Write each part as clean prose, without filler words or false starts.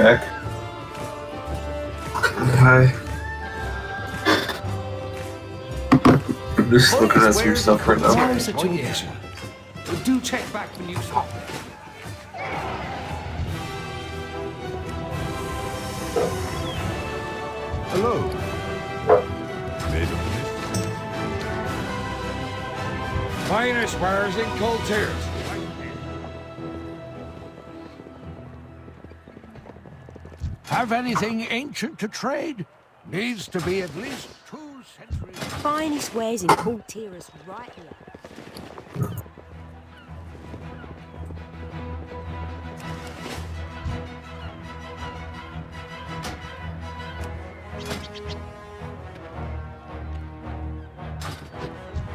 back. Hi. I'm just looking at some stuff right now. Sorry, situation. Do check back when you stop there. Hello. Finest wares in cold tears. Have anything ancient to trade? Needs to be at least 2 centuries. Finest wares in cold tears right here.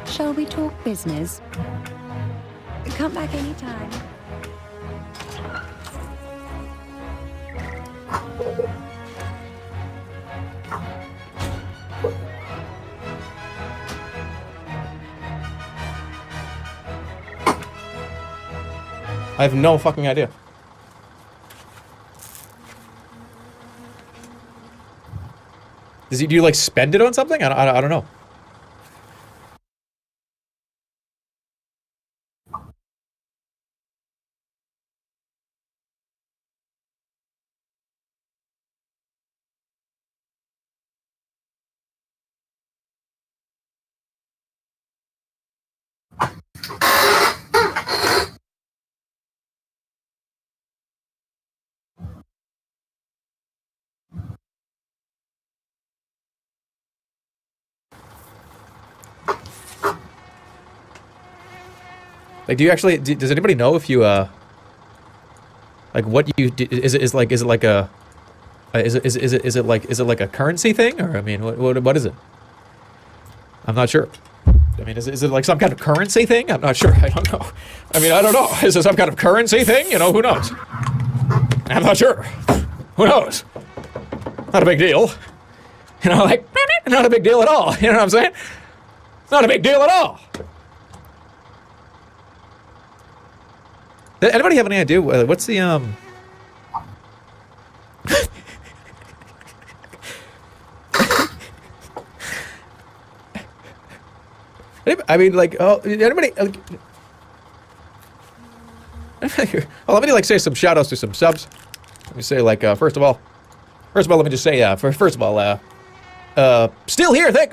Shall we talk business? Come back anytime. I have no fucking idea. Do you like spend it on something? I don't know. Like, do you actually? Does anybody know if you like what you do? Is it like a is it like a currency thing, or I mean, what is it? I'm not sure. I mean, is it like some kind of currency thing? I'm not sure. I don't know. I mean, I don't know. Is it some kind of currency thing? You know, who knows? I'm not sure. Who knows? Not a big deal. You know, like not a big deal at all. You know what I'm saying? Not a big deal at all. Anybody have any idea what's the I mean, like, oh, anybody? Well, let me like say some shout outs to some subs. Let me say like first of all, let me just say first of all, still here. Hey,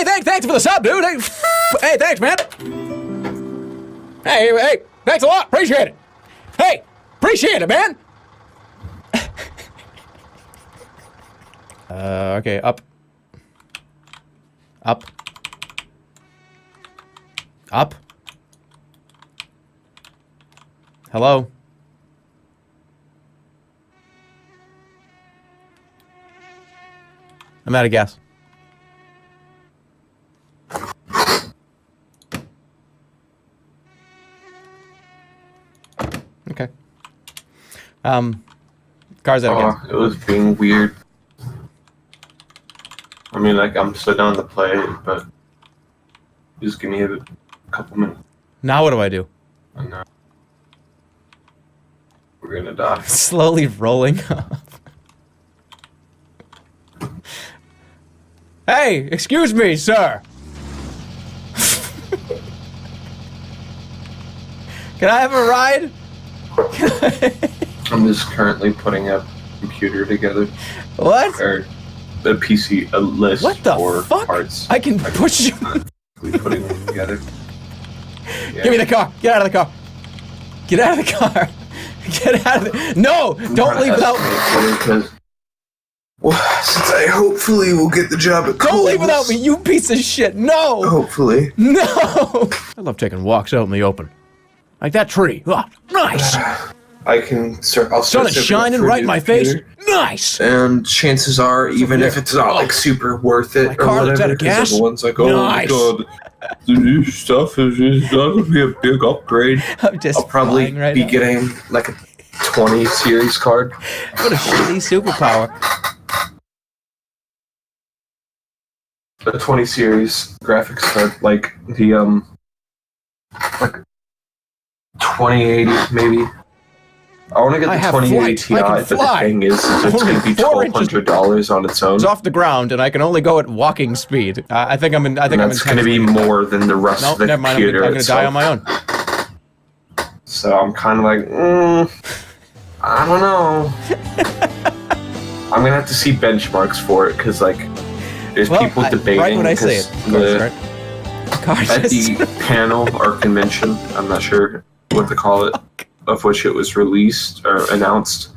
thanks for the sub, dude. Hey, thanks, man. Hey. Thanks a lot. Appreciate it. Hey, appreciate it, man. Okay, up. Hello? I'm out of gas. Okay. Car's out again. It was being weird. I mean, like, I'm still down to play it, but just give me a couple minutes. Now what do I do? I know. We're gonna die. Slowly rolling up. Hey, excuse me, sir. Can I have a ride? I'm just currently putting a computer together. What? Or a PC, a list what the for fuck? parts. I can push you. Putting them together. Yeah. Give me the car. Get out of the car. Get out of the car. Get out of the... No! Don't leave without me. Well, since I hopefully will get the job at Don't leave without me, you piece of shit. No! Hopefully. No! I love taking walks out in the open. Like that tree. Oh, nice! I can start. I'll Sun start is shining right in my face. computer. Nice! And chances are, even if it's not like super worth it My or car looks out whatever, of because gas. everyone's like, Nice. "Oh my god, the new stuff is not gonna be a big upgrade." I'm just I'll probably flying right be now. getting like a 20 series card. What a shitty superpower. A 20 series graphics card, like the like 2080 maybe. I want to get I the have 2080 flight. Ti, I can but the fly. thing is it's going to be Four inches. $1,200 on its own. It's off the ground, and I can only go at walking speed. I think I'm in. I think And that's going to be intentionally- more than the rest No, of the never mind. I'm computer gonna die on itself. my own. So I'm kind of like, I don't know. I'm gonna have to see benchmarks for it because like there's people debating. Right when I say it, of course, right? At the panel or convention, I'm not sure what to call it, of which it was released or announced.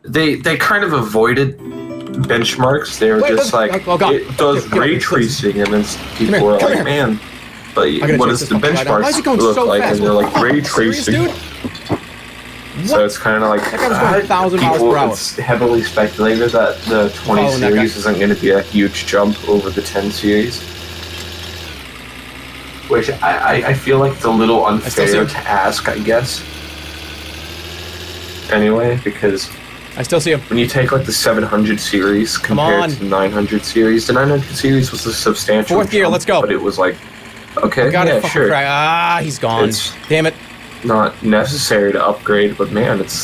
They kind of avoided benchmarks. They were just like, it does ray tracing, and then people were like, man, but what does the benchmarks look like? And they're like, ray tracing. So it's kind of like That guy was going 1,000 miles per hour. It's heavily speculated that the 20 series isn't going to be a huge jump over the 10 series. Which I feel like it's a little unfair to ask, I guess. Anyway, because I still see him. When you take like the 700 series compared to the 900 series, the 900 series was a substantial fourth gear, jump, let's go. But it was like, okay, yeah, sure. He's gone. It's Damn it. not necessary to upgrade, but man, it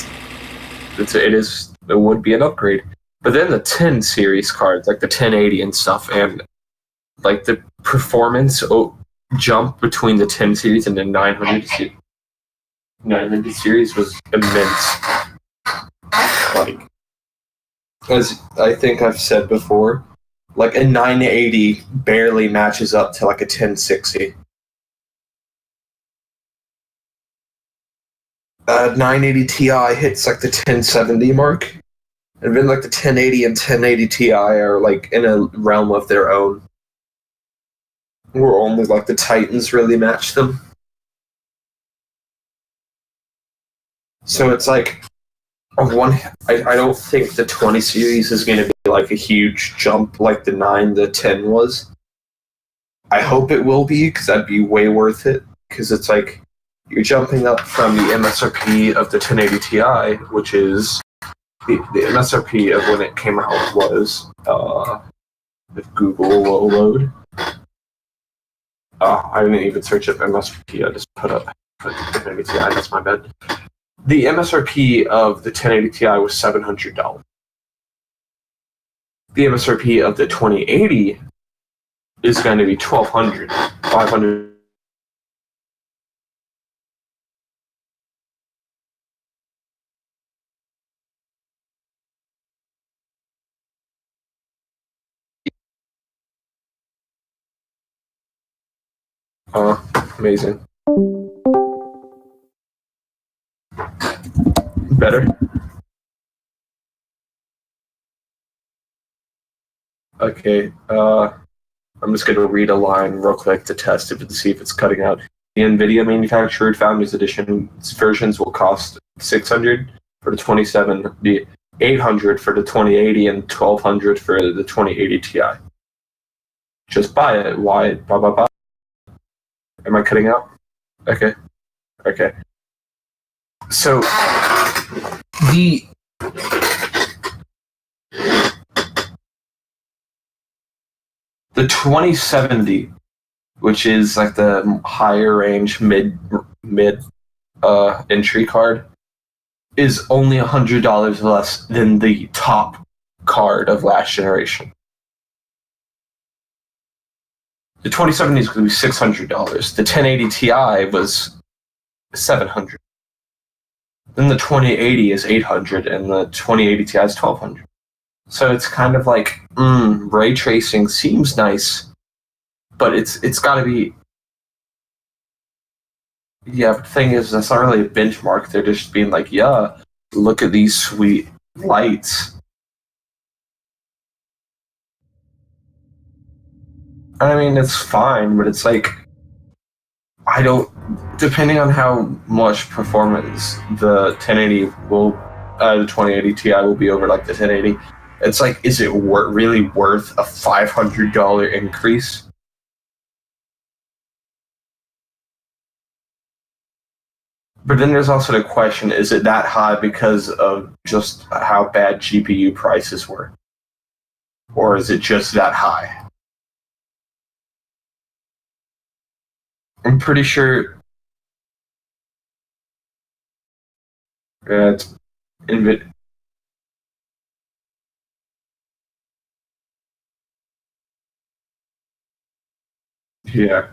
would be an upgrade. But then the 10 series cards, like the 1080 and stuff, and like the performance jump between the 10 series and the 900 series was immense. Like, as I think I've said before, like a 980 barely matches up to like a 1060. 980 Ti hits like the 1070 mark, and then like the 1080 and 1080 Ti are like in a realm of their own, where only like the Titans really match them. So it's like, I don't think the 20 series is going to be like a huge jump like the 9, the 10 was. I hope it will be, because that'd be way worth it, because it's like, you're jumping up from the MSRP of the 1080 Ti, which is the MSRP of when it came out was, if Google will load. I didn't even search up MSRP, I just put up 1080 Ti, that's my bad. The MSRP of the 1080 Ti was $700. The MSRP of the 2080 is going to be $1,200, $500. Amazing. Better? Okay, I'm just going to read a line real quick to test it to see if it's cutting out. The NVIDIA manufactured Founders Edition versions will cost $600 for the 27, the $800 for the 2080, and $1,200 for the 2080 Ti. Just buy it. Why? Blah, blah, blah. Am I cutting out? Okay. So, the 2070, which is like the higher range mid entry card, is only $100 less than the top card of last generation. The 2070 is going to be $600. The 1080 Ti was $700. Then the 2080 is $800, and the 2080 Ti is $1,200. So it's kind of like, ray tracing seems nice, but it's got to be. Yeah, but the thing is, that's not really a benchmark. They're just being like, yeah, look at these sweet lights. I mean, it's fine, but it's like, depending on how much performance the 1080 will, the 2080 Ti will be over like the 1080, it's like, is it really worth a $500 increase? But then there's also the question, is it that high because of just how bad GPU prices were? Or is it just that high? I'm pretty sure It's yeah,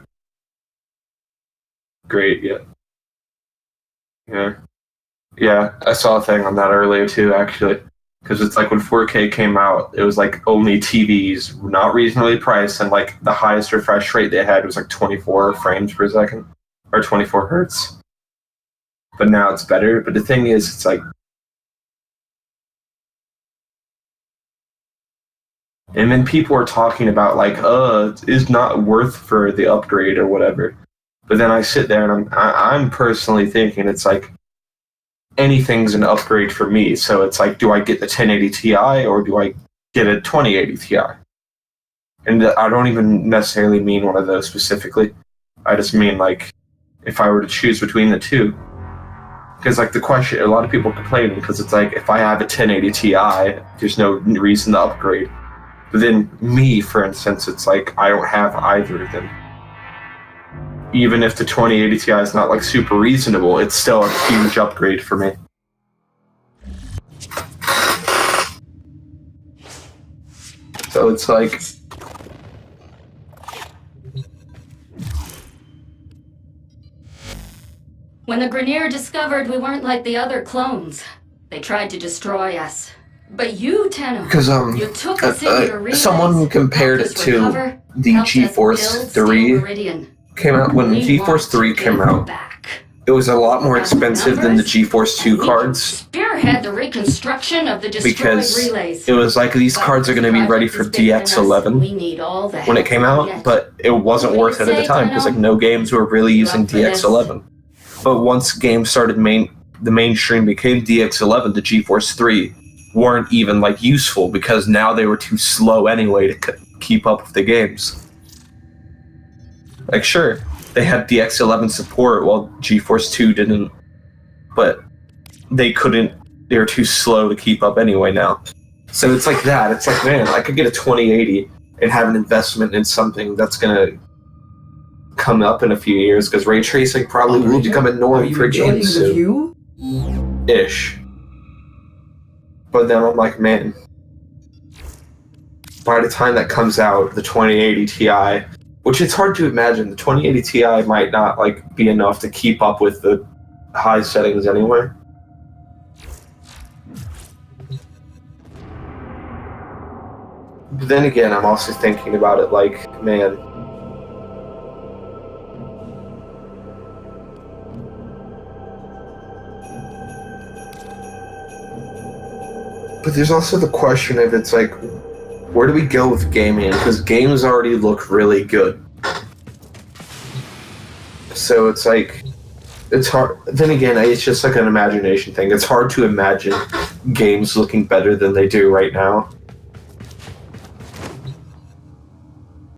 great, yeah. Yeah. Yeah, I saw a thing on that earlier too, actually. Because it's like when 4K came out, it was like only TVs not reasonably priced, and like the highest refresh rate they had was like 24 frames per second, or 24 hertz. But now it's better. But the thing is, it's like, and then people are talking about like, it's not worth for the upgrade or whatever. But then I sit there and I'm personally thinking it's like, anything's an upgrade for me. So it's like, do I get the 1080 Ti or do I get a 2080 Ti? And I don't even necessarily mean one of those specifically. I just mean like, if I were to choose between the two. Because like the question, a lot of people complain because it's like, if I have a 1080 Ti, there's no reason to upgrade. But then me, for instance, it's like, I don't have either of them. Even if the 2080 Ti is not like super reasonable, it's still a huge upgrade for me. So it's like, When the Grenier discovered we weren't like the other clones, they tried to destroy us. But you, Tenno, because you took us into your relays, someone compared it helped us to recover, the helped us GeForce build 3 Steel Meridian. came out. When We GeForce want 3 to came give out, back. it was a lot more expensive than the Numbers, GeForce 2 we can cards. Spearhead the reconstruction of the destroyed Because relays. it was like, these cards are going to be ready for DX11 We need all the when it came help we out, get. but it wasn't What do worth you it at the say, time because like Tenno? no games were really using Up for this? DX11. But once games started the mainstream became DX11, the GeForce 3 weren't even like useful because now they were too slow anyway to keep up with the games. Like sure, they had DX11 support while GeForce 2 didn't, but they were too slow to keep up anyway now. So it's like that. It's like, man, I could get a 2080 and have an investment in something that's gonna come up in a few years because ray tracing probably will become a norm for games soon. Ish. But then I'm like, man, by the time that comes out, the 2080 Ti, which it's hard to imagine, the 2080 Ti might not like be enough to keep up with the high settings anyway. But then again, I'm also thinking about it like, man, but there's also the question of it's like, where do we go with gaming? Because games already look really good. So it's like, it's hard. Then again, it's just like an imagination thing. It's hard to imagine games looking better than they do right now.